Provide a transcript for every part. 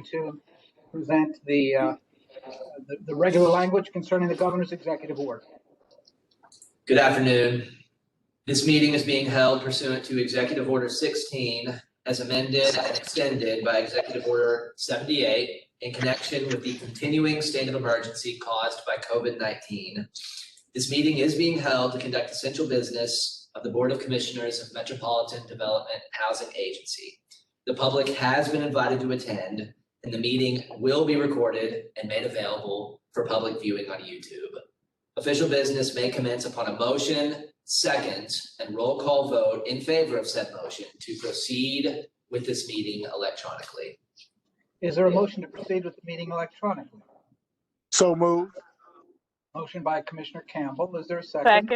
to present the regular language concerning the governor's executive order. Good afternoon. This meeting is being held pursuant to Executive Order 16 as amended and extended by Executive Order 78 in connection with the continuing state of emergency caused by COVID-19. This meeting is being held to conduct essential business of the Board of Commissioners of Metropolitan Development and Housing Agency. The public has been invited to attend, and the meeting will be recorded and made available for public viewing on YouTube. Official business may commence upon a motion, second, and roll call vote in favor of said motion to proceed with this meeting electronically. Is there a motion to proceed with the meeting electronically? So moved. Motion by Commissioner Campbell. Is there a second?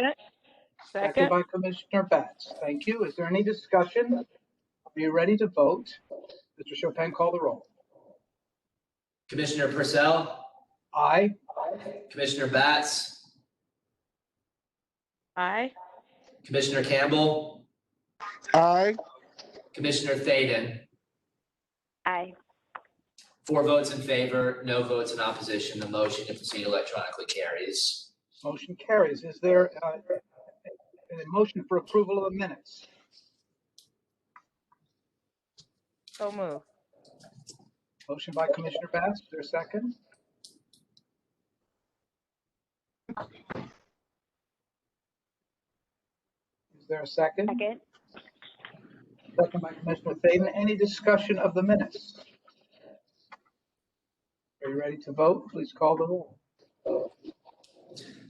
Second by Commissioner Batts. Thank you. Is there any discussion? Are you ready to vote? Mr. Chopin, call the roll. Commissioner Purcell? Aye. Commissioner Batts? Aye. Commissioner Campbell? Aye. Commissioner Thaden? Aye. 4 votes in favor, no votes in opposition. The motion to proceed electronically carries. Motion carries. Is there a motion for approval of the minutes? So move. Motion by Commissioner Batts. Is there a second? Is there a second? Second. Second by Commissioner Thaden. Any discussion of the minutes? Are you ready to vote? Please call the roll.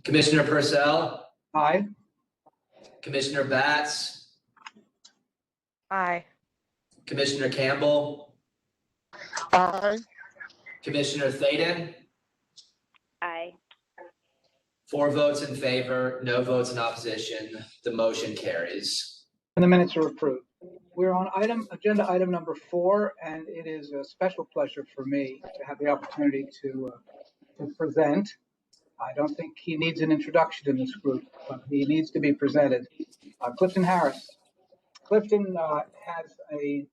Commissioner Purcell? Aye. Commissioner Batts? Aye. Commissioner Campbell? Aye. Commissioner Thaden? Aye. 4 votes in favor, no votes in opposition. The motion carries. And the minutes are approved. We're on agenda item number 4, and it is a special pleasure for me to have the opportunity to present. I don't think he needs an introduction in this group, but he needs to be presented. Clifton Harris. Clifton has a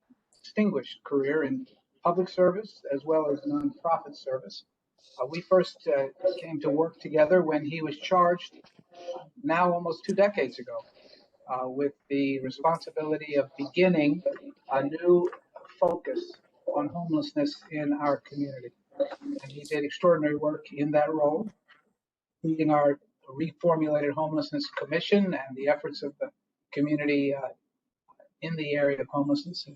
distinguished career in public service as well as nonprofit service. We first came to work together when he was charged, now almost 2 decades ago, with the responsibility of beginning a new focus on homelessness in our community. And he did extraordinary work in that role, leading our reformulated homelessness commission and the efforts of the community in the area of homelessness, and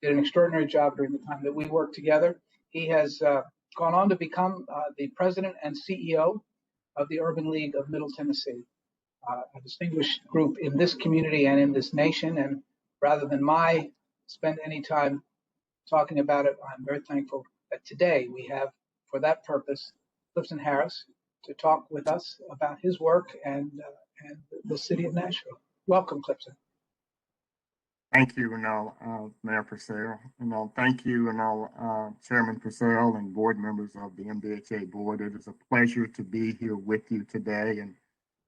did an extraordinary job during the time that we worked together. He has gone on to become the president and CEO of the Urban League of Middle Tennessee, a distinguished group in this community and in this nation. And rather than spend any time talking about it, I'm very thankful that today we have, for that purpose, Clifton Harris to talk with us about his work and the city of Nashville. Welcome, Clifton. Thank you, Mayor Purcell. Thank you, Chairman Purcell and board members of the MDHA board. It is a pleasure to be here with you today and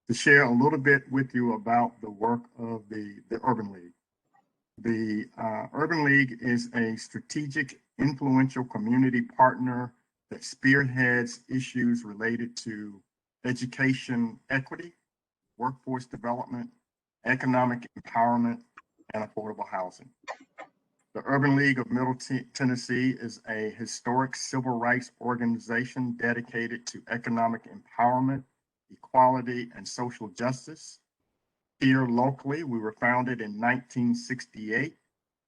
to share a little bit with you about the work of the Urban League. The Urban League is a strategic, influential community partner that spearheads issues related to education equity, workforce development, economic empowerment, and affordable housing. The Urban League of Middle Tennessee is a historic civil rights organization dedicated to economic empowerment, equality, and social justice. Here locally, we were founded in 1968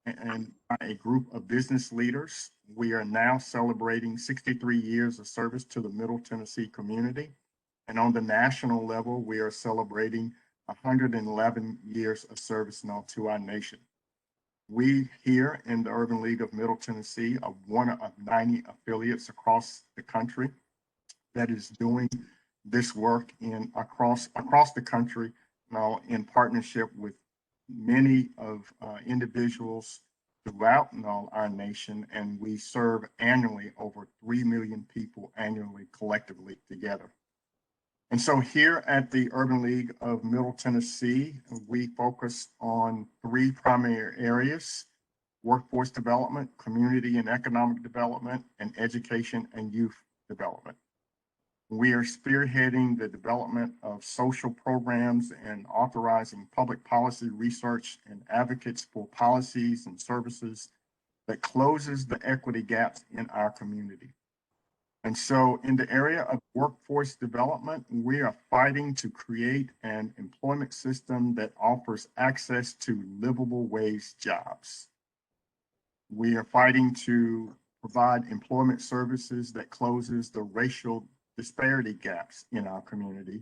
and by a group of business leaders. We are now celebrating 63 years of service to the Middle Tennessee community. And on the national level, we are celebrating 111 years of service now to our nation. We here in the Urban League of Middle Tennessee are one of 90 affiliates across the country that is doing this work across the country now in partnership with many of individuals throughout our nation, and we serve annually over 3 million people annually collectively together. And so here at the Urban League of Middle Tennessee, we focus on 3 primary areas. workforce development, community and economic development, and education and youth development. We are spearheading the development of social programs and authorizing public policy research and advocates for policies and services that closes the equity gaps in our community. And so in the area of workforce development, we are fighting to create an employment system that offers access to livable wage jobs. We are fighting to provide employment services that closes the racial disparity gaps in our community.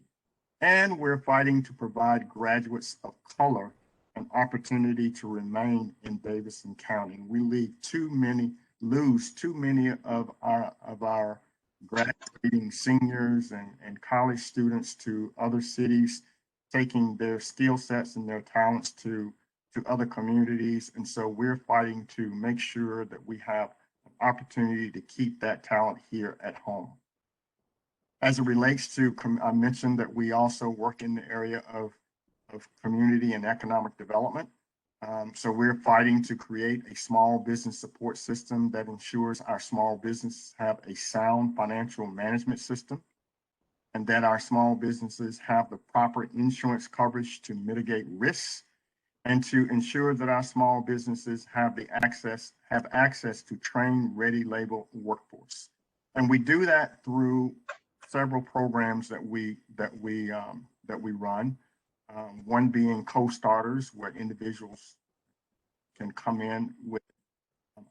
And we're fighting to provide graduates of color an opportunity to remain in Davidson County. We lose too many of our graduating seniors and college students to other cities, taking their skill sets and their talents to other communities. And so we're fighting to make sure that we have an opportunity to keep that talent here at home. As it relates to, I mentioned that we also work in the area of community and economic development. So we're fighting to create a small business support system that ensures our small businesses have a sound financial management system, and that our small businesses have the proper insurance coverage to mitigate risks, and to ensure that our small businesses have access to trained, ready labor workforce. And we do that through several programs that we run. One being co-starters, where individuals can come in with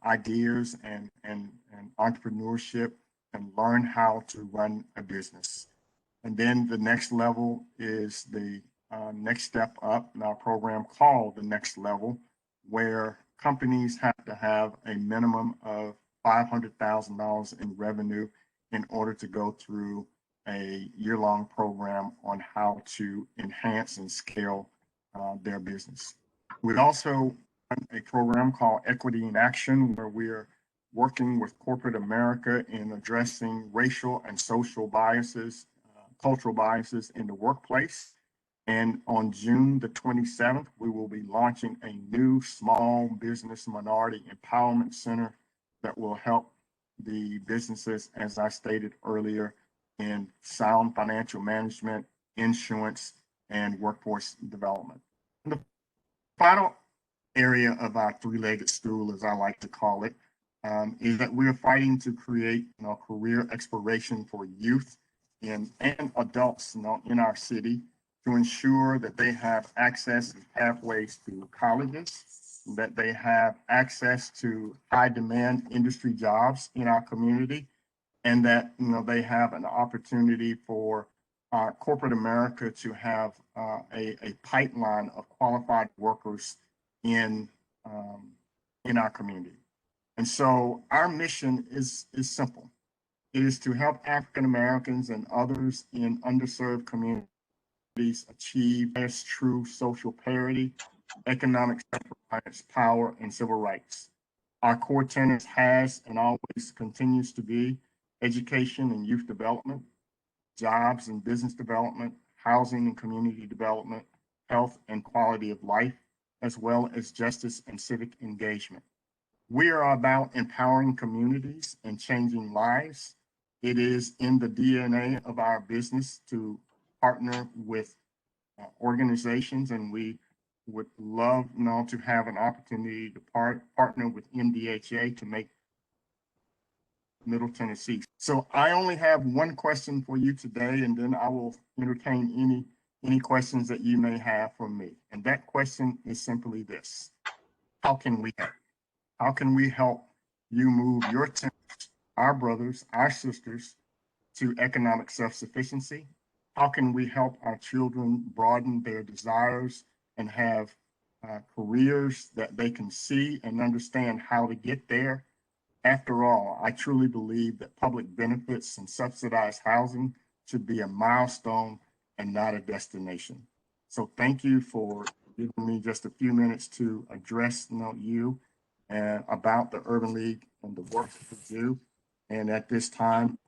ideas and entrepreneurship and learn how to run a business. And then the next level is the next step up in our program called the Next Level, where companies have to have a minimum of $500,000 in revenue in order to go through a year-long program on how to enhance and scale their business. We also run a program called Equity in Action, where we are working with corporate America in addressing racial and social biases, cultural biases in the workplace. And on June the 27th, we will be launching a new small business minority empowerment center that will help the businesses, as I stated earlier, in sound financial management, insurance, and workforce development. And the final area of our three-legged stool, as I like to call it, is that we're fighting to create career exploration for youth and adults in our city, to ensure that they have access and pathways to colleges, that they have access to high demand industry jobs in our community, and that they have an opportunity for corporate America to have a pipeline of qualified workers in our community. And so our mission is simple. It is to help African Americans and others in underserved communities achieve as true social parity, economic self-reliance, power, and civil rights. Our core tenets has and always continues to be education and youth development, jobs and business development, housing and community development, health and quality of life, as well as justice and civic engagement. We are about empowering communities and changing lives. It is in the DNA of our business to partner with organizations, and we would love to have an opportunity to partner with MDHA to make Middle Tennessee. So I only have one question for you today, and then I will entertain any questions that you may have for me. And that question is simply this: how can we help? How can we help you move your tenants, our brothers, our sisters, to economic self-sufficiency? How can we help our children broaden their desires and have careers that they can see and understand how to get there? After all, I truly believe that public benefits and subsidized housing should be a milestone and not a destination. So thank you for giving me just a few minutes to address you and about the Urban League and the work that we do. And at this time,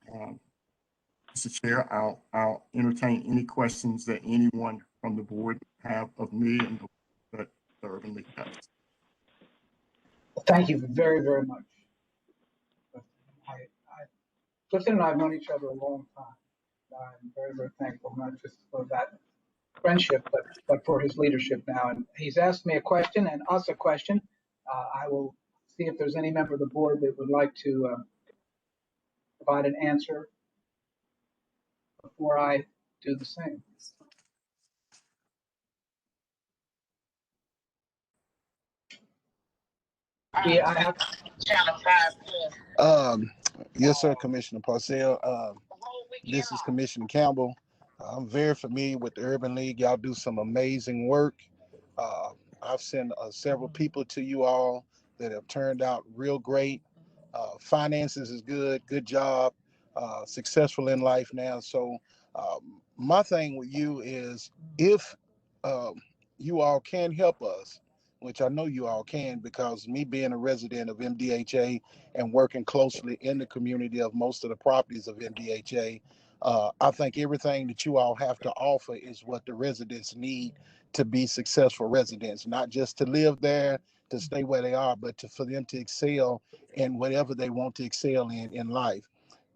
Mr. Chair, I'll entertain any questions that anyone from the board have of me and the Urban League has. Thank you very, very much. Clifton and I have known each other a long time. I'm very, very thankful, not just for that friendship, but for his leadership now. And he's asked me a question and us a question. I will see if there's any member of the board that would like to provide an answer before I do the same. Yeah, I have. Yes, sir, Commissioner Parcell. This is Commissioner Campbell. I'm very familiar with the Urban League. Y'all do some amazing work. I've sent several people to you all that have turned out real great. Finances is good, good job, successful in life now. So my thing with you is if you all can help us, which I know you all can, because me being a resident of MDHA and working closely in the community of most of the properties of MDHA, I think everything that you all have to offer is what the residents need to be successful residents, not just to live there, to stay where they are, but for them to excel in whatever they want to excel in life.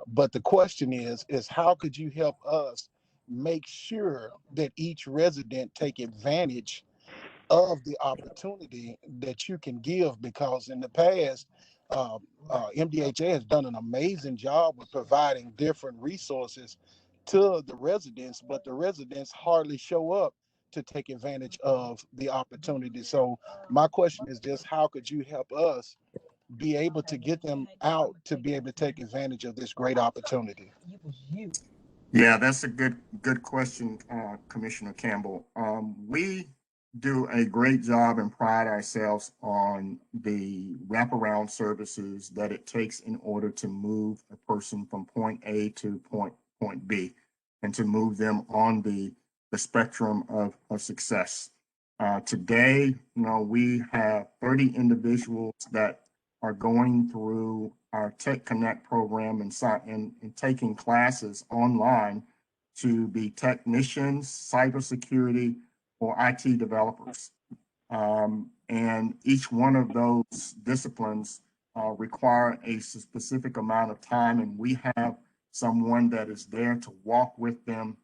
But the question is how could you help us make sure that each resident take advantage of the opportunity that you can give? Because in the past, MDHA has done an amazing job with providing different resources to the residents, but the residents hardly show up to take advantage of the opportunity. So my question is just how could you help us be able to get them out to be able to take advantage of this great opportunity? Yeah, that's a good question, Commissioner Campbell. We do a great job and pride ourselves on the wraparound services that it takes in order to move a person from point A to point B, and to move them on the spectrum of success. Today, we have 30 individuals that are going through our Tech Connect program and taking classes online to be technicians, cybersecurity, or IT developers. And each one of those disciplines require a specific amount of time, and we have someone that is there to walk with them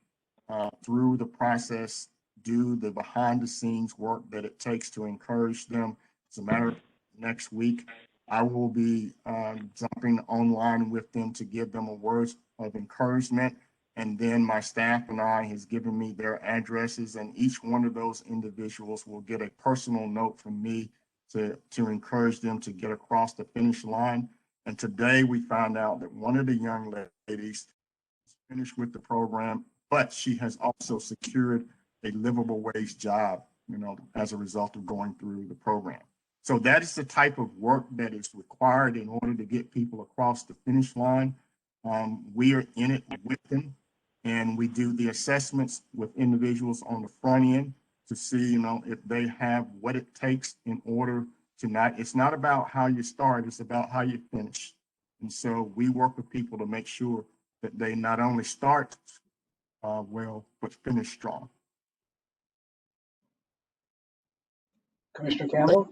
through the process, do the behind the scenes work that it takes to encourage them. As a matter of next week, I will be jumping online with them to give them a word of encouragement. And then my staff and I has given me their addresses, and each one of those individuals will get a personal note from me to encourage them to get across the finish line. And today we found out that one of the young ladies finished with the program, but she has also secured a livable wage job, as a result of going through the program. So that is the type of work that is required in order to get people across the finish line. We are in it with them, and we do the assessments with individuals on the front end to see, if they have what it takes in order to it's not about how you start, it's about how you finish. And so we work with people to make sure that they not only start well, but finish strong. Commissioner Campbell?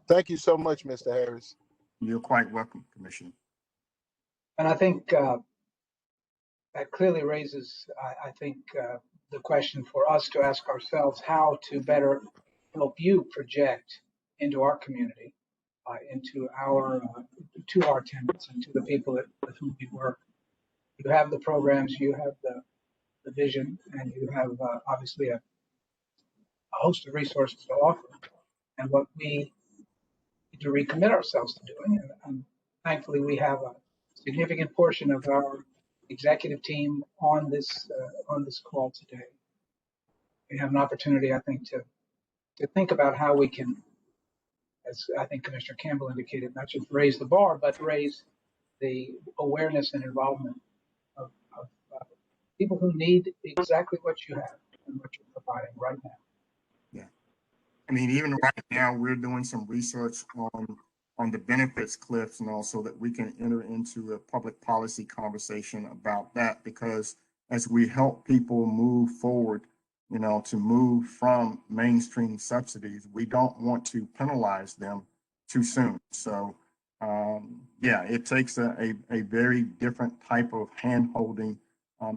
Thank you so much, Mr. Harris. You're quite welcome, Commissioner. And I think that clearly raises, I think, the question for us to ask ourselves how to better help you project into our community, into to our tenants and to the people with whom we work. You have the programs, you have the vision, and you have obviously a host of resources to offer. And what we need to recommit ourselves to doing, and thankfully we have a significant portion of our executive team on this call today. We have an opportunity, I think, to think about how we can, as I think Commissioner Campbell indicated, not just raise the bar, but raise the awareness and involvement of people who need exactly what you have and what you're providing right now. Yeah. I mean, even right now, we're doing some research on the benefits cliffs, so that we can enter into a public policy conversation about that, because as we help people move forward, to move from mainstream subsidies, we don't want to penalize them too soon. So yeah, it takes a very different type of hand holding,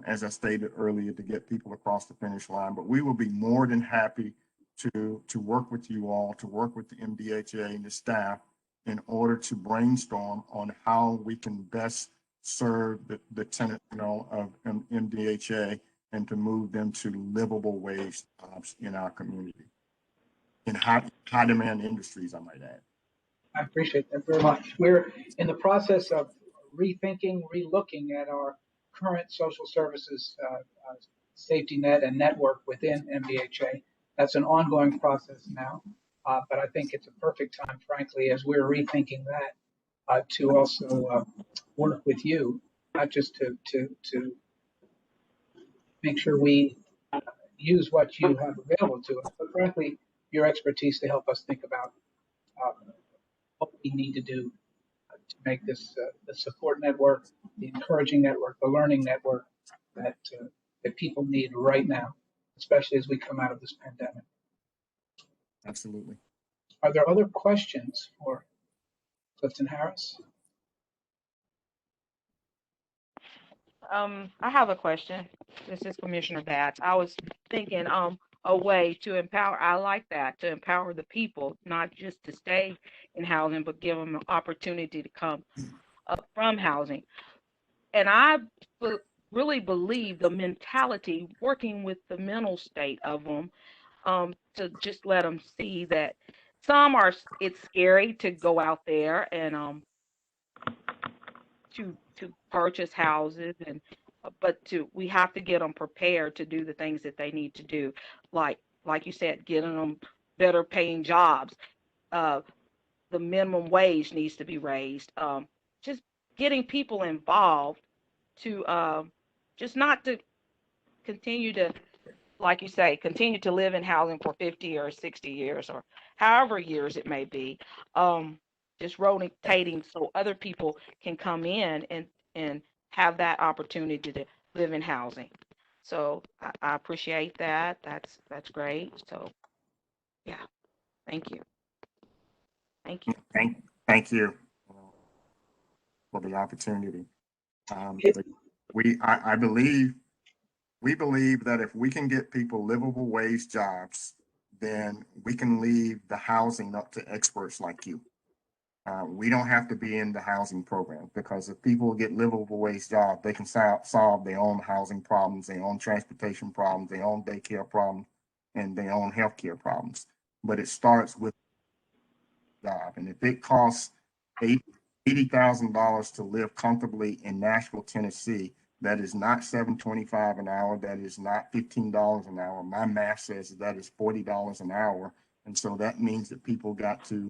as I stated earlier, to get people across the finish line. But we will be more than happy to work with you all, to work with the MDHA and the staff in order to brainstorm on how we can best serve the tenant, of MDHA and to move them to livable wage jobs in our community, in high demand industries, I might add. I appreciate that very much. We're in the process of rethinking, relooking at our current social services safety net and network within MDHA. That's an ongoing process now, but I think it's a perfect time, frankly, as we're rethinking that, to also work with you, not just to make sure we use what you have available to us, but frankly, your expertise to help us think about what we need to do to make this the support network, the encouraging network, the learning network that that people need right now, especially as we come out of this pandemic. Absolutely. Are there other questions for Clifton Harris? I have a question. This is Commissioner Batts. I was thinking, a way to empower, I like that, to empower the people, not just to stay in housing, but give them an opportunity to come up from housing. And I really believe the mentality, working with the mental state of them, to just let them see that it's scary to go out there and to purchase houses, and but we have to get them prepared to do the things that they need to do, like you said, getting them better paying jobs. The minimum wage needs to be raised. Just getting people involved to just not to continue to, like you say, continue to live in housing for 50 or 60 years or however years it may be. Just rotating so other people can come in and have that opportunity to live in housing. So I appreciate that. That's great. So yeah, thank you. Thank you. Thank you for the opportunity. We believe that if we can get people livable wage jobs, then we can leave the housing up to experts like you. We don't have to be in the housing program, because if people get livable wage jobs, they can solve their own housing problems, their own transportation problems, their own daycare problems, and their own healthcare problems. But it starts with a job. And if it costs $80,000 to live comfortably in Nashville, Tennessee, that is not $7.25 an hour. That is not $15 an hour. My math says that is $40 an hour. And so that means that people got to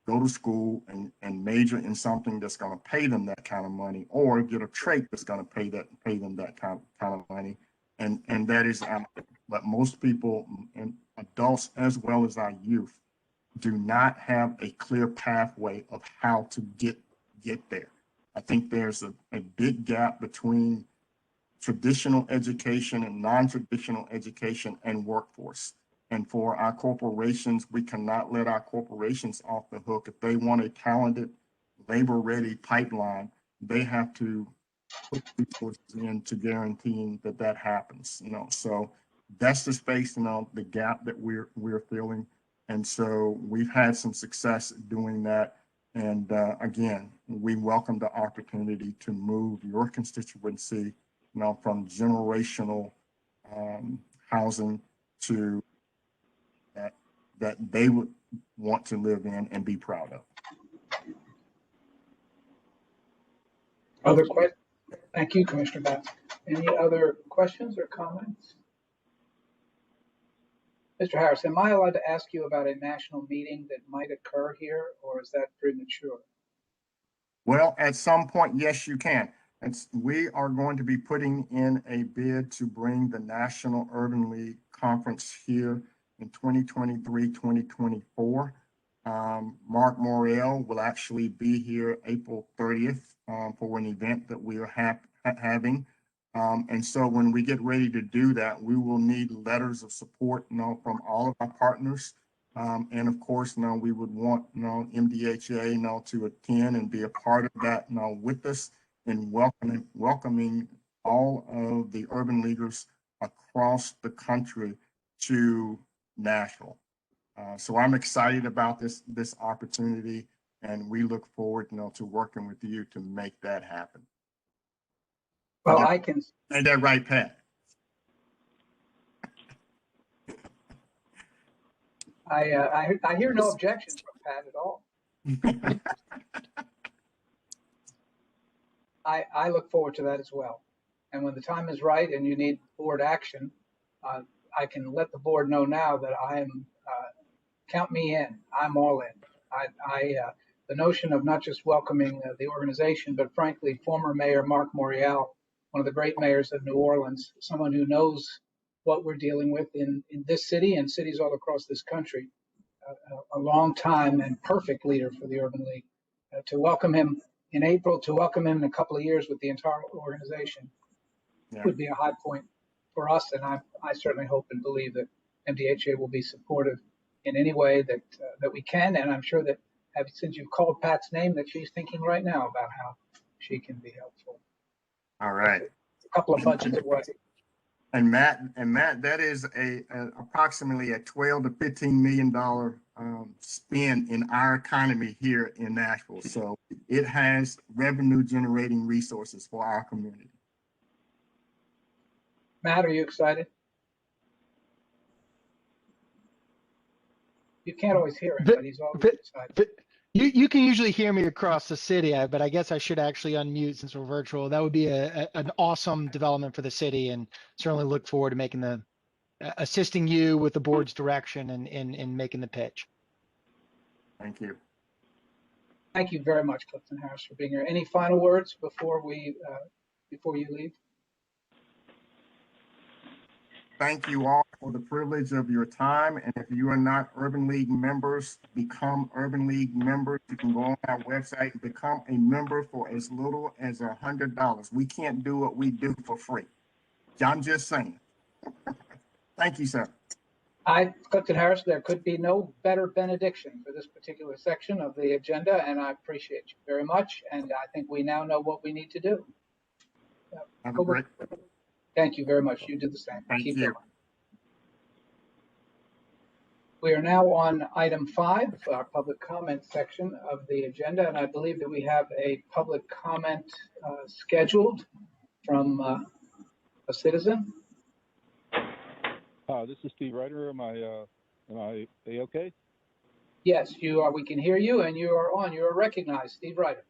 go to school and major in something that's going to pay them that kind of money, or get a trade that's going to pay them that kind of money. And that is, but most people, and adults as well as our youth, do not have a clear pathway of how to get there. I think there's a big gap between traditional education and non-traditional education and workforce. And for our corporations, we cannot let our corporations off the hook. If they want a talented, labor-ready pipeline, they have to put resources in to guaranteeing that happens. So that's the space, the gap that we're filling. And so we've had some success doing that. And again, we welcome the opportunity to move your constituency, from generational housing to that they would want to live in and be proud of. Other questions? Thank you, Commissioner Batts. Any other questions or comments? Mr. Harris, am I allowed to ask you about a national meeting that might occur here, or is that premature? Well, at some point, yes, you can. We are going to be putting in a bid to bring the National Urban League Conference here in 2023, 2024. Mark Morrell will actually be here April 30th for an event that we are having. And so when we get ready to do that, we will need letters of support, from all of our partners. And of course, we would want, MDHA, to attend and be a part of that, with us and welcoming all of the urban leaguers across the country to Nashville. So I'm excited about this opportunity, and we look forward, to working with you to make that happen. Well, Ain't that right, Pat? I hear no objections from Pat at all. I look forward to that as well. And when the time is right and you need board action, I can let the board know now that count me in. I'm all in. The notion of not just welcoming the organization, but frankly, former Mayor Mark Morial, one of the great mayors of New Orleans, someone who knows what we're dealing with in this city and cities all across this country, a long time and perfect leader for the Urban League. To welcome him in April, to welcome him in a couple of years with the entire organization would be a high point for us. And I certainly hope and believe that MDHA will be supportive in any way that we can. And I'm sure that since you've called Pat's name, that she's thinking right now about how she can be helpful. All right. A couple of budgets away. And Matt, that is approximately a $12 to $15 million spend in our economy here in Nashville. So it has revenue generating resources for our community. Matt, are you excited? You can't always hear him, but he's always excited. You can usually hear me across the city, but I guess I should actually unmute since we're virtual. That would be an awesome development for the city, and certainly look forward to making assisting you with the board's direction and making the pitch. Thank you. Thank you very much, Clifton Harris, for being here. Any final words before you leave? Thank you all for the privilege of your time. And if you are not Urban League members, become Urban League members. You can go on our website and become a member for as little as $100. We can't do what we do for free. I'm just saying. Thank you, sir. Clifton Harris, there could be no better benediction for this particular section of the agenda, and I appreciate you very much. And I think we now know what we need to do. Have a great. Thank you very much. You do the same. Thank Keep you. going. We are now on item 5, our public comment section of the agenda, and I believe that we have a public comment scheduled from a citizen. This is Steve Ryder. Am I okay? Yes, you are. We can hear you, and you are on. You are recognized, Steve Ryder.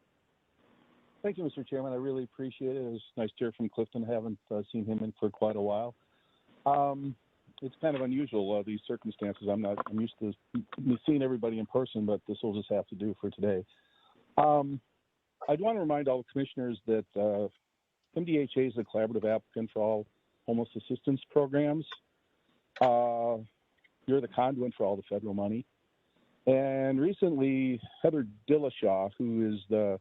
Thank you, Mr. Chairman. I really appreciate it. It was nice to hear from Clifton. I haven't seen him in for quite a while. It's kind of unusual, these circumstances. I'm used to seeing everybody in person, but this will just have to do for today. I'd want to remind all the commissioners that MDHA is a collaborative applicant for all homeless assistance programs. You're the conduit for all the federal money. And recently, Heather Dillashaw, who is the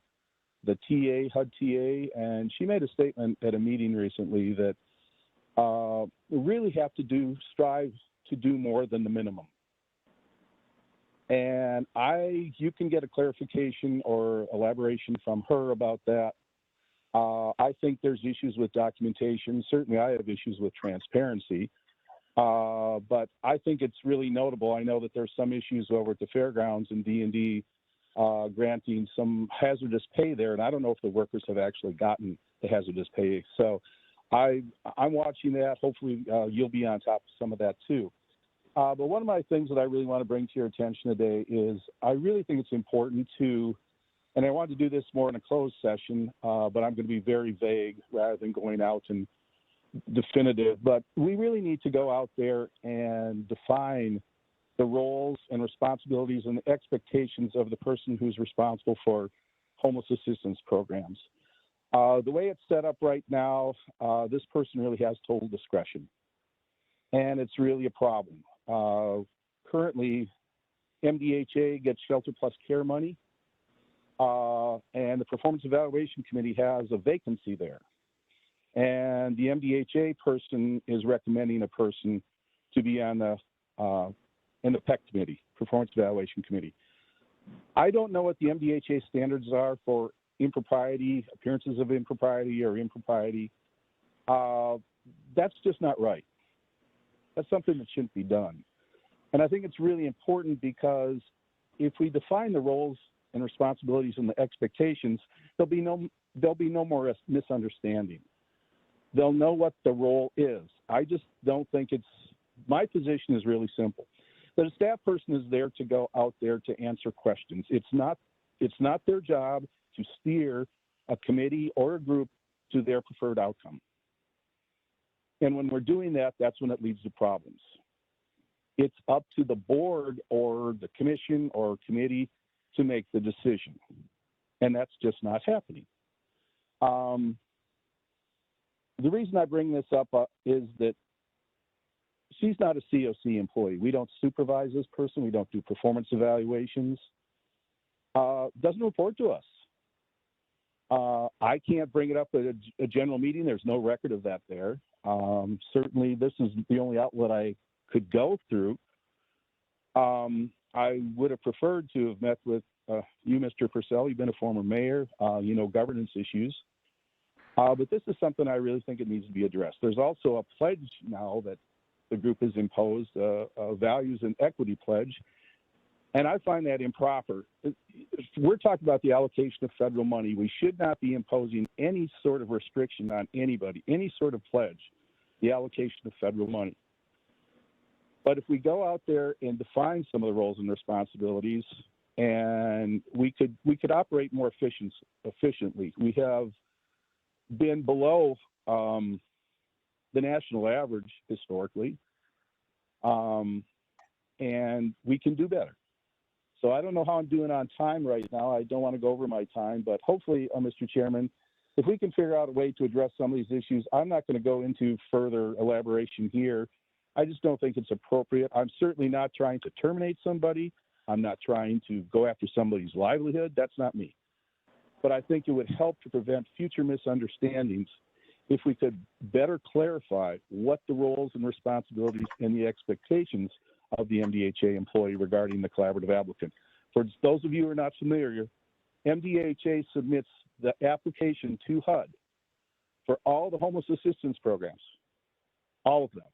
TA, HUD TA, and she made a statement at a meeting recently that we really have to strive to do more than the minimum. And you can get a clarification or elaboration from her about that. I think there's issues with documentation. Certainly I have issues with transparency. But I think it's really notable. I know that there's some issues over at the fairgrounds and D&D granting some hazardous pay there, and I don't know if the workers have actually gotten the hazardous pay. So I'm watching that. Hopefully you'll be on top of some of that too. But one of my things that I really want to bring to your attention today is I really think it's important to, and I wanted to do this more in a closed session, but I'm going to be very vague rather than going out and definitive, but we really need to go out there and define the roles and responsibilities and the expectations of the person who's responsible for homeless assistance programs. The way it's set up right now, this person really has total discretion, and it's really a problem. Currently, MDHA gets Shelter Plus Care money, and the Performance Evaluation Committee has a vacancy there. And the MDHA person is recommending a person to be on in the PEC committee. Performance Evaluation Committee. I don't know what the MDHA standards are for impropriety, appearances of impropriety or impropriety. That's just not right. That's something that shouldn't be done. And I think it's really important because if we define the roles and responsibilities and the expectations, there'll be no more misunderstanding. They'll know what the role is. I just don't think my position is really simple. That a staff person is there to go out there to answer questions. It's not their job to steer a committee or a group to their preferred outcome. And when we're doing that, that's when it leads to problems. It's up to the board or the commission or committee to make the decision. And that's just not happening. The reason I bring this up is that she's not a COC employee. We don't supervise this person. We don't do performance evaluations. Doesn't report to us. I can't bring it up at a general meeting. There's no record of that there. Certainly, this is the only outlet I could go through. I would have preferred to have met with you, Mr. Purcell. You've been a former mayor. You know governance issues. But this is something I really think it needs to be addressed. There's also a pledge now that the group has imposed, a values and equity pledge, and I find that improper. We're talking about the allocation of federal money. We should not be imposing any sort of restriction on anybody, any sort of pledge, the allocation of federal money. But if we go out there and define some of the roles and responsibilities, and we could operate more efficiently. We have been below the national average historically, and we can do better. So I don't know how I'm doing on time right now. I don't want to go over my time, but hopefully, Mr. Chairman, if we can figure out a way to address some of these issues, I'm not going to go into further elaboration here. I just don't think it's appropriate. I'm certainly not trying to terminate somebody. I'm not trying to go after somebody's livelihood. That's not me. But I think it would help to prevent future misunderstandings if we could better clarify what the roles and responsibilities and the expectations of the MDHA employee regarding the collaborative applicant. For those of you who are not familiar, MDHA submits the application to HUD for all the homeless assistance programs, all of them.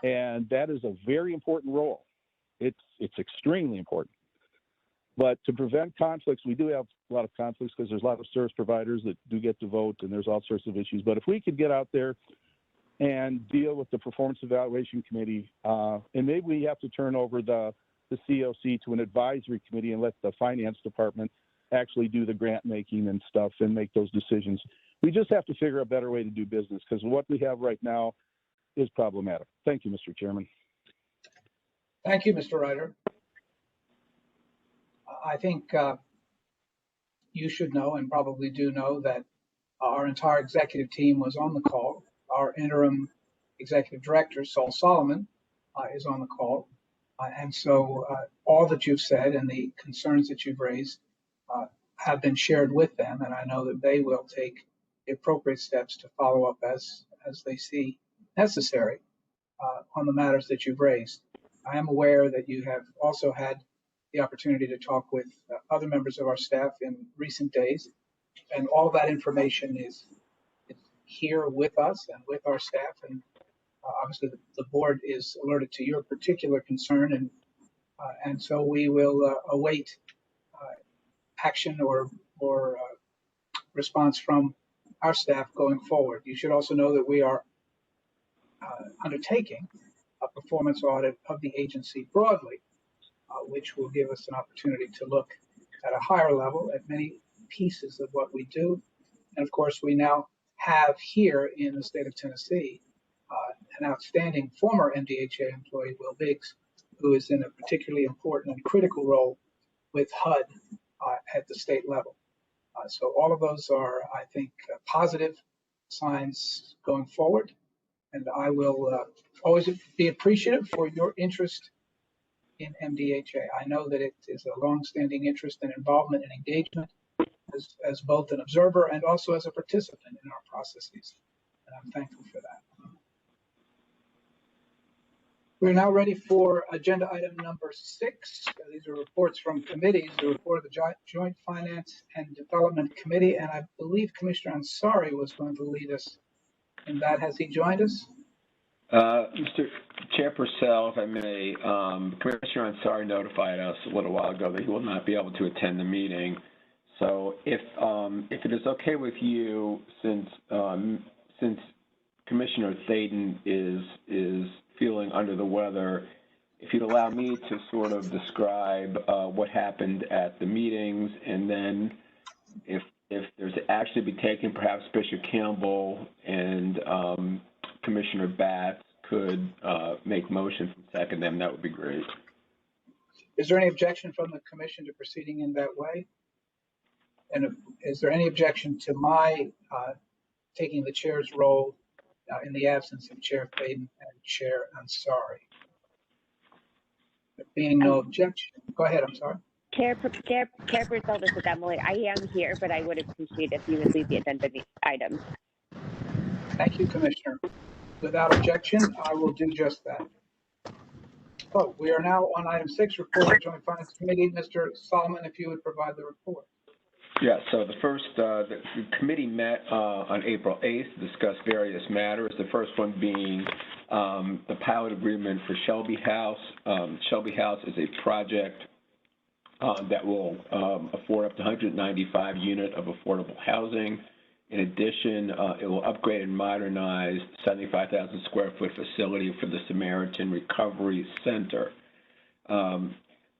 And that is a very important role. It's extremely important. But to prevent conflicts, we do have a lot of conflicts because there's a lot of service providers that do get to vote and there's all sorts of issues. But if we could get out there and deal with the Performance Evaluation Committee, and maybe we have to turn over the COC to an advisory committee and let the finance department actually do the grant making and stuff and make those decisions. We just have to figure a better way to do business because what we have right now is problematic. Thank you, Mr. Chairman. Thank you, Mr. Ryder. I think you should know and probably do know that our entire executive team was on the call. Our interim executive director, Saul Solomon, is on the call. And so all that you've said and the concerns that you've raised have been shared with them. And I know that they will take the appropriate steps to follow up as they see necessary on the matters that you've raised. I am aware that you have also had the opportunity to talk with other members of our staff in recent days, and all of that information is here with us and with our staff, and obviously the board is alerted to your particular concern, and so we will await action or response from our staff going forward. You should also know that we are undertaking a performance audit of the agency broadly, which will give us an opportunity to look at a higher level at many pieces of what we do. And of course, we now have here in the state of Tennessee an outstanding former MDHA employee, Will Biggs, who is in a particularly important and critical role with HUD at the state level. So all of those are, I think, positive signs going forward. And I will always be appreciative for your interest in MDHA. I know that it is a long-standing interest and involvement and engagement as both an observer and also as a participant in our processes. And I'm thankful for that. We're now ready for agenda item number 6. These are reports from committees. The report of the Joint Finance and Development Committee, and I believe Commissioner Ansari was going to lead us in that. Has he joined us? Mr. Chair Purcell, if I may, Commissioner Ansari notified us a little while ago that he will not be able to attend the meeting. So if it is okay with you, since Commissioner Thaden is feeling under the weather, if you'd allow me to sort of describe what happened at the meetings, and then if there's action to be taken, perhaps Bishop Campbell and Commissioner Batts could make motions and second them, that would be great. Is there any objection from the commission to proceeding in that way? And is there any objection to my taking the chair's role in the absence of Chair Thaden and Chair Ansari? There being no objection, go ahead, I'm sorry. Chair Purcell, this is Emily. I am here, but I would appreciate if you would leave the agenda items. Thank you, Commissioner. Without objection, I will do just that. So we are now on item 6, report of the Joint Finance Committee. Mr. Solomon, if you would provide the report. Yeah, so the committee met on April 8th to discuss various matters. The first one being the pilot agreement for Shelby House. Shelby House is a project that will afford up to 195 units of affordable housing. In addition, it will upgrade and modernize 75,000 square foot facility for the Samaritan Recovery Center.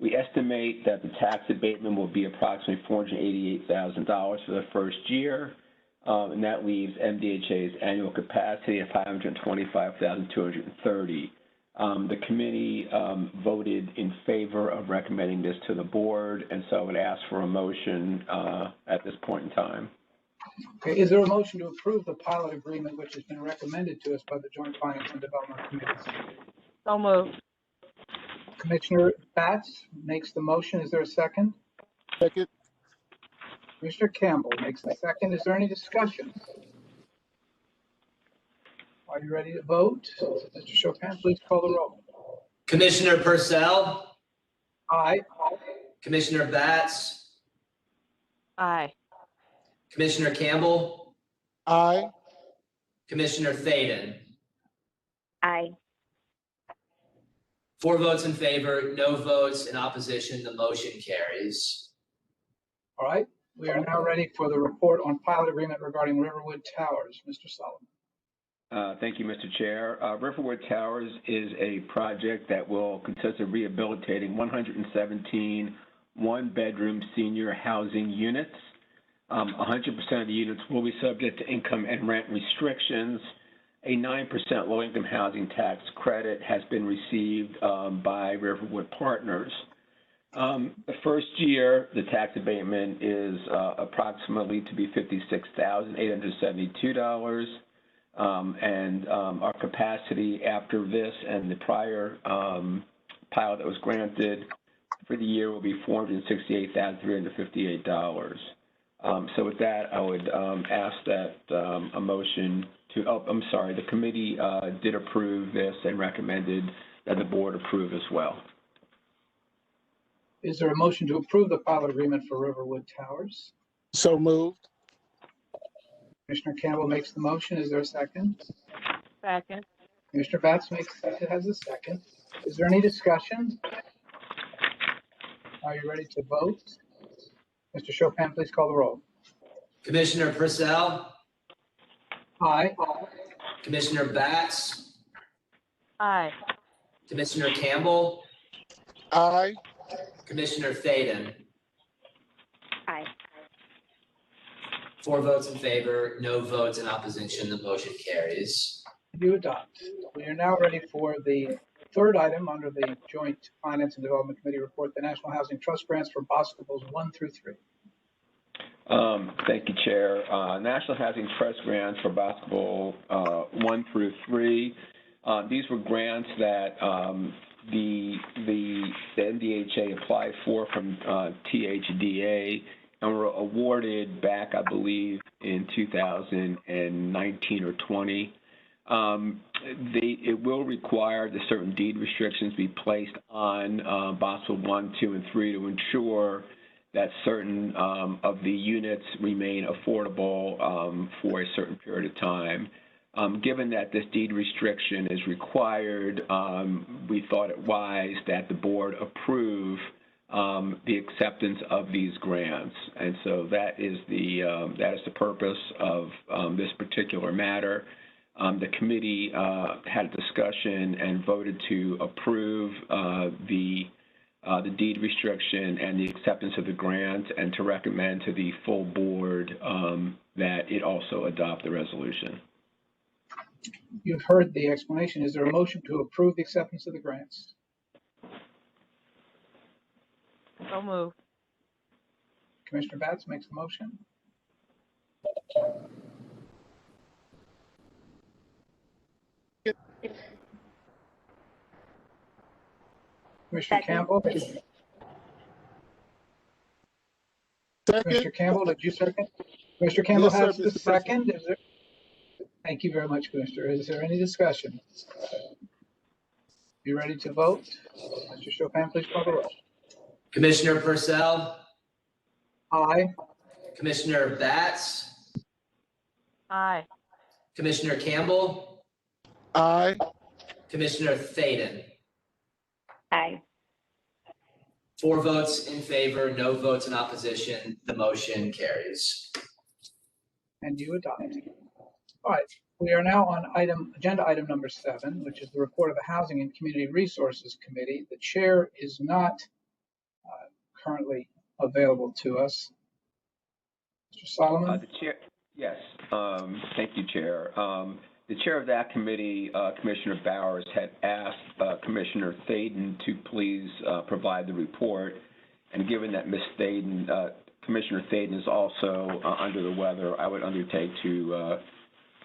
We estimate that the tax abatement will be approximately $488,000 for the first year, and that leaves MDHA's annual capacity at $525,230. The committee voted in favor of recommending this to the board, and so I would ask for a motion at this point in time. Okay, is there a motion to approve the pilot agreement which has been recommended to us by the Joint Finance and Development Committees? So moved. Commissioner Batts makes the motion. Is there a second? Second. Commissioner Campbell makes the second. Is there any discussion? Are you ready to vote? Mr. Chopin, please call the roll. Commissioner Purcell, Aye. Commissioner Batts, Aye. Commissioner Campbell, Aye. Commissioner Thaden. Aye. 4 votes in favor, no votes in opposition. The motion carries. All right. We are now ready for the report on pilot agreement regarding Riverwood Towers. Mr. Solomon. Thank you, Mr. Chair. Riverwood Towers is a project that will consist of rehabilitating 117 one-bedroom senior housing units. 100% of the units will be subject to income and rent restrictions. A 9% low-income housing tax credit has been received by Riverwood Partners. The first year, the tax abatement is approximately to be $56,872. And our capacity after this and the prior pilot that was granted for the year will be $468,358. So with that, I would ask that a motion to, the committee did approve this and recommended that the board approve as well. Is there a motion to approve the pilot agreement for Riverwood Towers? So moved. Commissioner Campbell makes the motion. Is there a second? Second. Commissioner Batts has a second. Is there any discussion? Are you ready to vote? Mr. Chopin, please call the roll. Commissioner Purcell, Aye. Commissioner Batts, Aye. Commissioner Campbell, Aye. Commissioner Thaden. Aye. 4 votes in favor, no votes in opposition. The motion carries. You adopt. We are now ready for the third item under the Joint Finance and Development Committee report, the National Housing Trust grants for Boscables 1 through 3. Thank you, Chair. National Housing Trust grants for Boscobel 1 through 3. These were grants that the MDHA applied for from THDA and were awarded back, I believe, in 2019 or 20. It will require that certain deed restrictions be placed on Boswell 1, 2, and 3 to ensure that certain of the units remain affordable for a certain period of time. Given that this deed restriction is required, we thought it wise that the board approve the acceptance of these grants, and so that is the purpose of this particular matter. The committee had a discussion and voted to approve the deed restriction and the acceptance of the grant, and to recommend to the full board that it also adopt the resolution. You've heard the explanation. Is there a motion to approve the acceptance of the grants? So moved. Commissioner Batts makes the motion. Commissioner Campbell? Commissioner Campbell, did you second? Commissioner Campbell Yes, sir, has the Mr. second. Thank you very much, Commissioner. Is there any discussion? You ready to vote? Mr. Chopin, please call the roll. Commissioner Purcell, Aye. Commissioner Batts, Aye. Commissioner Campbell, Aye. Commissioner Thaden. Aye. 4 votes in favor, no votes in opposition. The motion carries. And you adopt. All right. We are now on agenda item number 7, which is the report of the Housing and Community Resources Committee. The chair is not currently available to us. Mr. Solomon? The chair, yes. Thank you, Chair. The chair of that committee, Commissioner Bowers, had asked Commissioner Thaden to please provide the report. And given that Commissioner Thaden is also under the weather, I would undertake to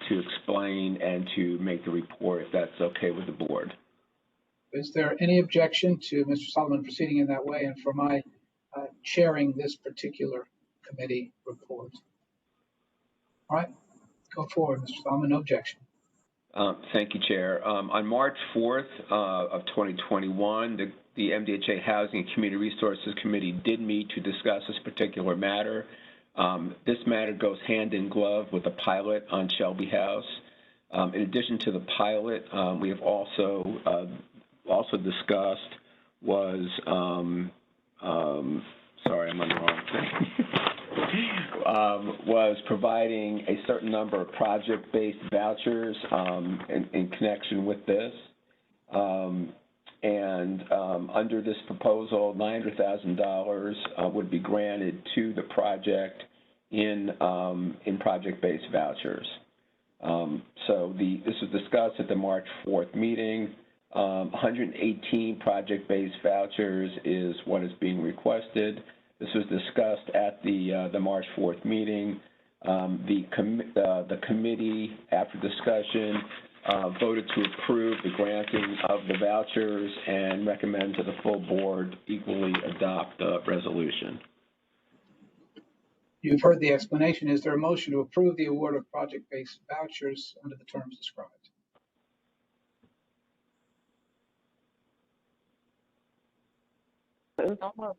explain and to make the report, if that's okay with the board. Is there any objection to Mr. Solomon proceeding in that way and for my chairing this particular committee report? All right, go forward, Mr. Solomon, no objection. Thank you, Chair. On March 4th of 2021, the MDHA Housing and Community Resources Committee did meet to discuss this particular matter. This matter goes hand in glove with the pilot on Shelby House. In addition to the pilot, we have also discussed was sorry, I'm on the wrong thing. Was providing a certain number of project-based vouchers in connection with this. Under this proposal, $900,000 would be granted to the project in project-based vouchers. This was discussed at the March 4th meeting. 118 project-based vouchers is what is being requested. This was discussed at the March 4th meeting. The committee, after discussion, voted to approve the granting of the vouchers and recommend to the full board equally adopt the resolution. You've heard the explanation. Is there a motion to approve the award of project-based vouchers under the terms described? Oh.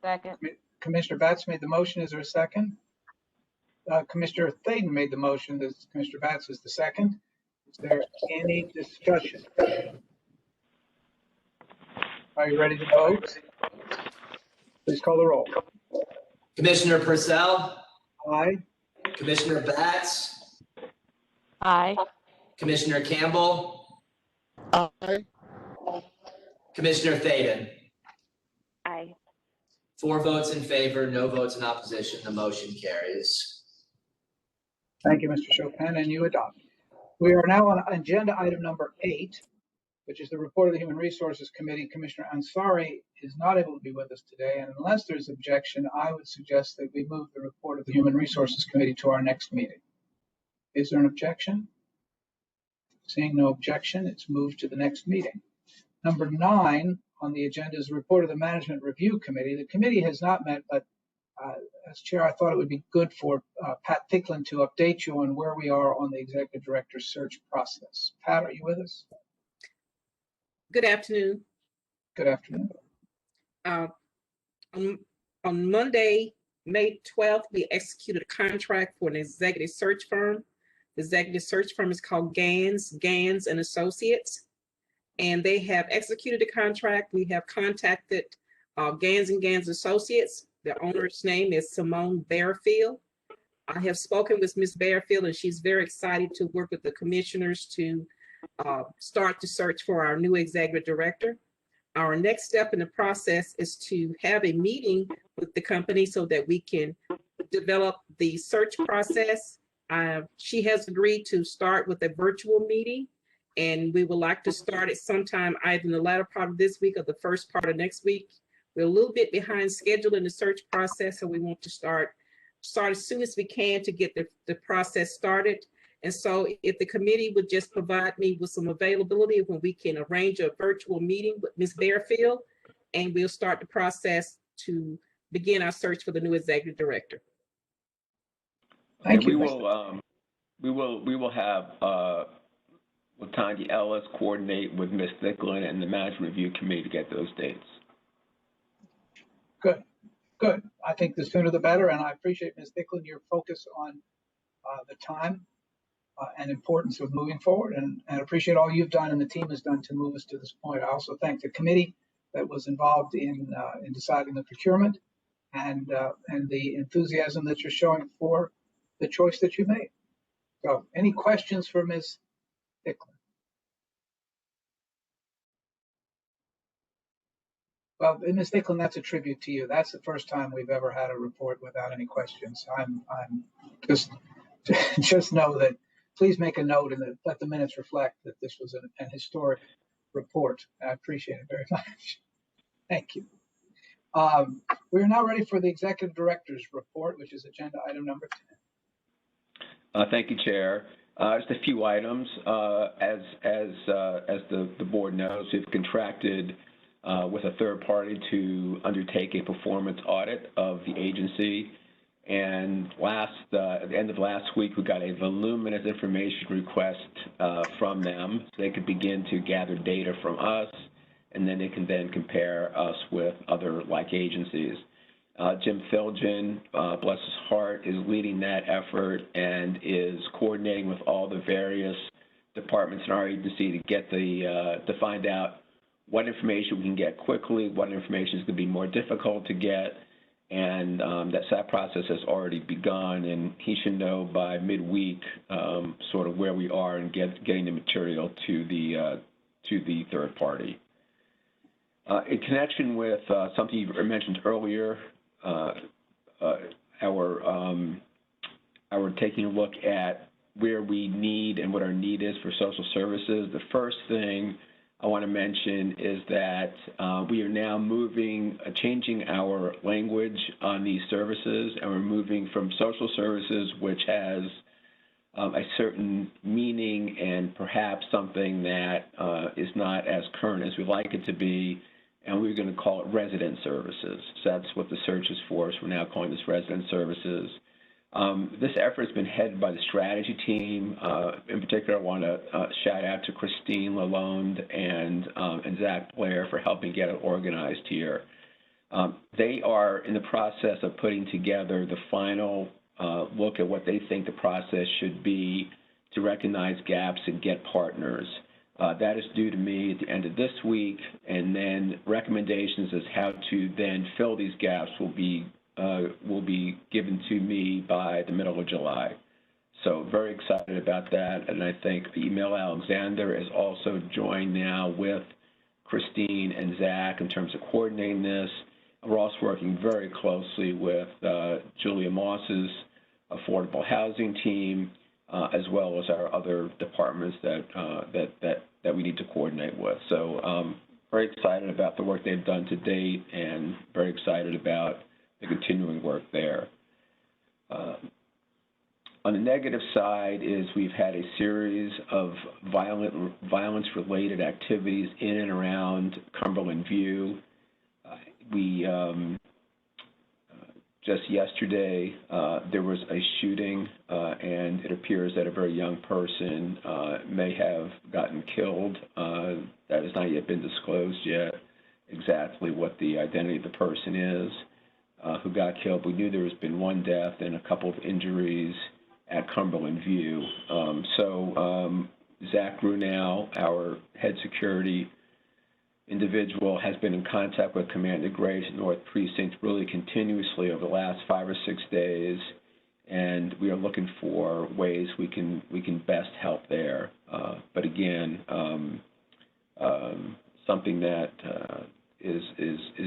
Second. Commissioner Batts made the motion. Is there a second? Commissioner Thaden made the motion. Commissioner Batts is the second. Is there any discussion? Are you ready to vote? Please call the roll. Commissioner Purcell, Aye. Commissioner Batts, Aye. Commissioner Campbell, Aye. Commissioner Thaden. Aye. 4 votes in favor, no votes in opposition. The motion carries. Thank you, Mr. Chopin, and you adopt. We are now on agenda item number 8, which is the report of the Human Resources Committee. Commissioner Ansari is not able to be with us today, and unless there's objection, I would suggest that we move the report of the Human Resources Committee to our next meeting. Is there an objection? Seeing no objection, it's moved to the next meeting. Number 9 on the agenda is the report of the Management Review Committee. The committee has not met, but As chair, I thought it would be good for Pat Thicklin to update you on where we are on the executive director search process. Pat, are you with us? Good afternoon. Good afternoon. On Monday, May 12th, we executed a contract for an executive search firm. The executive search firm is called Gans and Associates, and they have executed a contract. We have contacted Gans Associates. The owner's name is Simone Bearfield. I have spoken with Ms. Bearfield, and she's very excited to work with the commissioners to start the search for our new executive director. Our next step in the process is to have a meeting with the company so that we can develop the search process. She has agreed to start with a virtual meeting, and we would like to start it sometime either in the latter part of this week or the first part of next week. We're a little bit behind schedule in the search process, so we want to start as soon as we can to get the process started. And so if the committee would just provide me with some availability when we can arrange a virtual meeting with Ms. Bearfield, and we'll start the process to begin our search for the new executive director. Thank you. We will have Latanya Ellis coordinate with Ms. Thicklin and the Management Review Committee to get those dates. Good. I think the sooner the better, and I appreciate, Ms. Thicklin, your focus on the time and importance of moving forward, and appreciate all you've done and the team has done to move us to this point. I also thank the committee that was involved in deciding the procurement and the enthusiasm that you're showing for the choice that you made. So, any questions for Ms. Thicklin? Well, Ms. Thicklin, that's a tribute to you. That's the first time we've ever had a report without any questions. I'm just know that. Please make a note and let the minutes reflect that this was an historic report. I appreciate it very much. Thank you. We are now ready for the executive director's report, which is agenda item number 10. Thank you, Chair. Just a few items. As the board knows, we've contracted with a third party to undertake a performance audit of the agency. And at the end of last week, we got a voluminous information request from them, so they could begin to gather data from us, and then they can then compare us with other like agencies. Jim Filgen, bless his heart, is leading that effort and is coordinating with all the various departments in our agency to get to find out what information we can get quickly, what information is going to be more difficult to get. And that process has already begun, and he should know by midweek sort of where we are in getting the material to the third party. In connection with something you mentioned earlier, our taking a look at where we need and what our need is for social services. The first thing I want to mention is that we are now changing our language on these services, and we're moving from social services, which has a certain meaning and perhaps something that is not as current as we'd like it to be, and we're going to call it resident services. So that's what the search is for, so we're now calling this resident services. This effort has been headed by the strategy team. In particular, I want to shout out to Christine Lalonde and Zach Blair for helping get it organized here. They are in the process of putting together the final look at what they think the process should be to recognize gaps and get partners. That is due to me at the end of this week, and then recommendations as how to then fill these gaps will be given to me by the middle of July. So very excited about that, and I think Emil Alexander is also joined now with Christine and Zach in terms of coordinating this. We're also working very closely with Julia Moss's affordable housing team, as well as our other departments that we need to coordinate with. So very excited about the work they've done to date, and very excited about the continuing work there. On the negative side is we've had a series of violence-related activities in and around Cumberland View. We just yesterday, there was a shooting, and it appears that a very young person may have gotten killed. That has not yet been disclosed yet, exactly what the identity of the person is who got killed. We knew there has been one death and a couple of injuries at Cumberland View. Zach Brunel, our head security individual, has been in contact with Commander Gray's North Precinct really continuously over the last 5 or 6 days, and we are looking for ways we can best help there. But again, something that is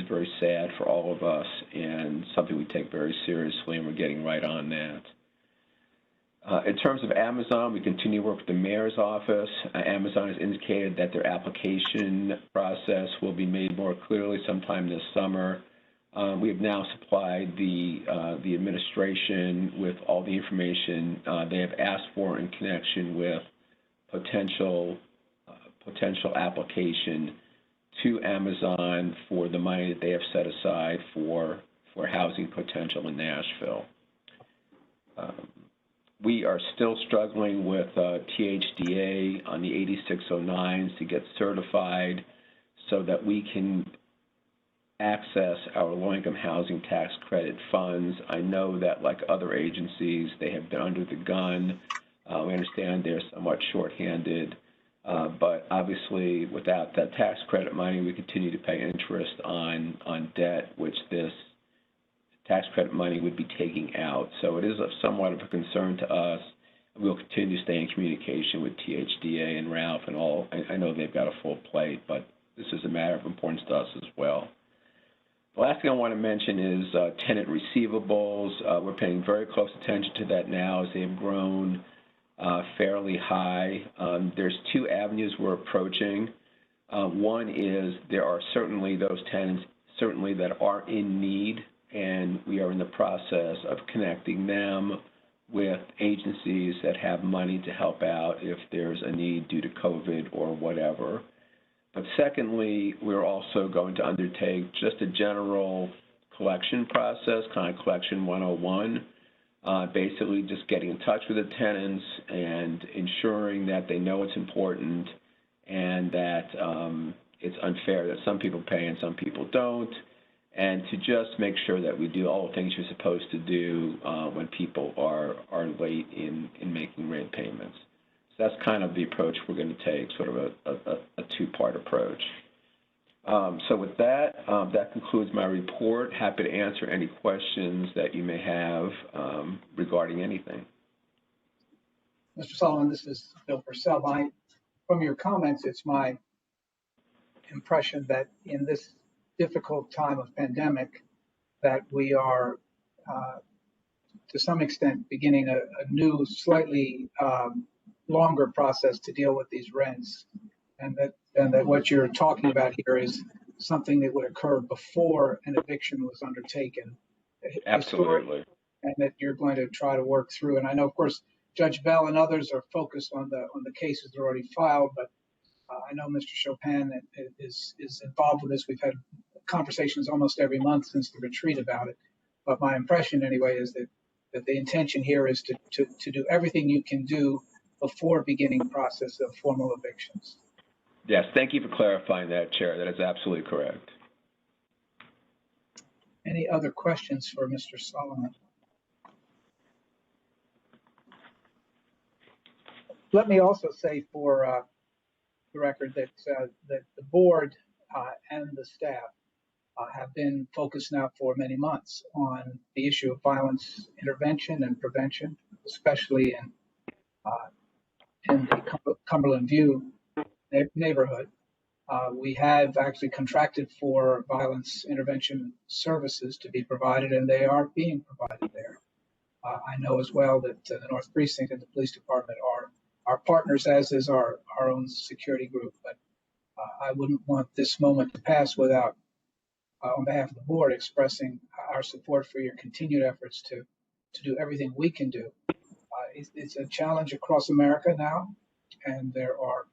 very sad for all of us, and something we take very seriously, and we're getting right on that. In terms of Amazon, we continue to work with the mayor's office. Amazon has indicated that their application process will be made more clearly sometime this summer. We have now supplied the administration with all the information they have asked for in connection with potential application to Amazon for the money that they have set aside for housing potential in Nashville. We are still struggling with THDA on the 8609s to get certified so that we can access our low-income housing tax credit funds. I know that, like other agencies, they have been under the gun. We understand they're somewhat shorthanded, but obviously without that tax credit money, we continue to pay interest on debt, which this tax credit money would be taking out. So it is somewhat of a concern to us. We'll continue to stay in communication with THDA and Ralph and all. I know they've got a full plate, but this is a matter of importance to us as well. The last thing I want to mention is tenant receivables. We're paying very close attention to that now as they have grown fairly high. There's two avenues we're approaching. One is there are certainly those tenants that are in need, and we are in the process of connecting them with agencies that have money to help out if there's a need due to COVID or whatever. But secondly, we're also going to undertake just a general collection process, kind of collection 101, basically just getting in touch with the tenants and ensuring that they know it's important and that it's unfair that some people pay and some people don't, and to just make sure that we do all the things you're supposed to do when people are late in making rent payments. So that's kind of the approach we're going to take, sort of a two-part approach. So with that, that concludes my report. Happy to answer any questions that you may have regarding anything. Mr. Sullivan, this is Bill Purcell. From your comments, it's my impression that in this difficult time of pandemic that we are, to some extent, beginning a new, slightly longer process to deal with these rents, and that what you're talking about here is something that would occur before an eviction was undertaken. Absolutely. And that you're going to try to work through. And I know, of course, Judge Bell and others are focused on the cases that are already filed, but I know Mr. Chopin is involved with this. We've had conversations almost every month since the retreat about it. But my impression, anyway, is that the intention here is to do everything you can do before beginning the process of formal evictions. Yes, thank you for clarifying that, Chair. That is absolutely correct. Any other questions for Mr. Solomon? Let me also say for the record that the board and the staff have been focused now for many months on the issue of violence intervention and prevention, especially in the Cumberland View neighborhood. We have actually contracted for violence intervention services to be provided, and they are being provided there. I know as well that the North Precinct and the police department are our partners, as is our own security group. But I wouldn't want this moment to pass without, on behalf of the board, expressing our support for your continued efforts to do everything we can do. It's a challenge across America now, and there are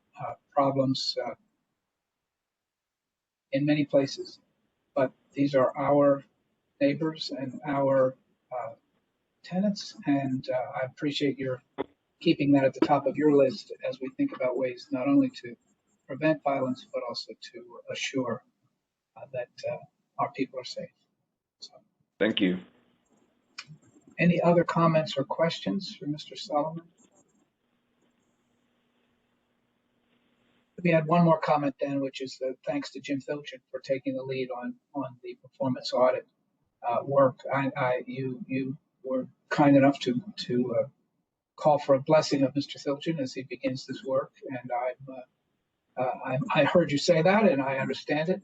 problems in many places. But these are our neighbors and our tenants. And I appreciate your keeping that at the top of your list as we think about ways not only to prevent violence, but also to assure that our people are safe. So, Thank you. any other comments or questions for Mr. Solomon? Let me add one more comment then, which is thanks to Jim Filchin for taking the lead on the performance audit work. You were kind enough to call for a blessing of Mr. Filchin as he begins this work, and I heard you say that, and I understand it.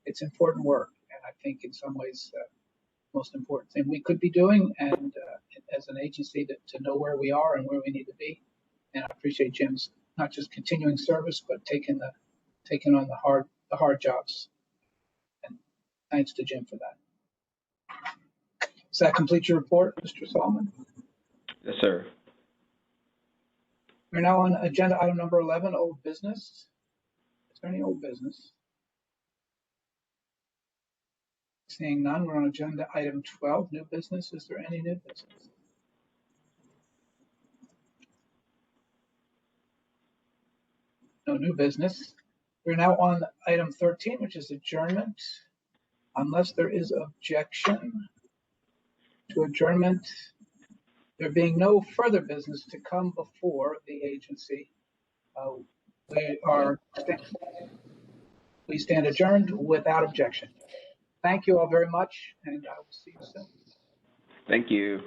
It's important work, and I think in some ways most important thing we could be doing, and as an agency to know where we are and where we need to be. And I appreciate Jim's not just continuing service, but taking on the hard jobs. And thanks to Jim for that. Does that complete your report, Mr. Solomon? Yes, sir. We're now on agenda item number 11, old business. Is there any old business? Seeing none, we're on agenda item 12, new business. Is there any new business? No new business. We're now on item 13, which is adjournment. Unless there is objection to adjournment, there being no further business to come before the agency, we stand adjourned without objection. Thank you all very much, and I will see you soon. Thank you.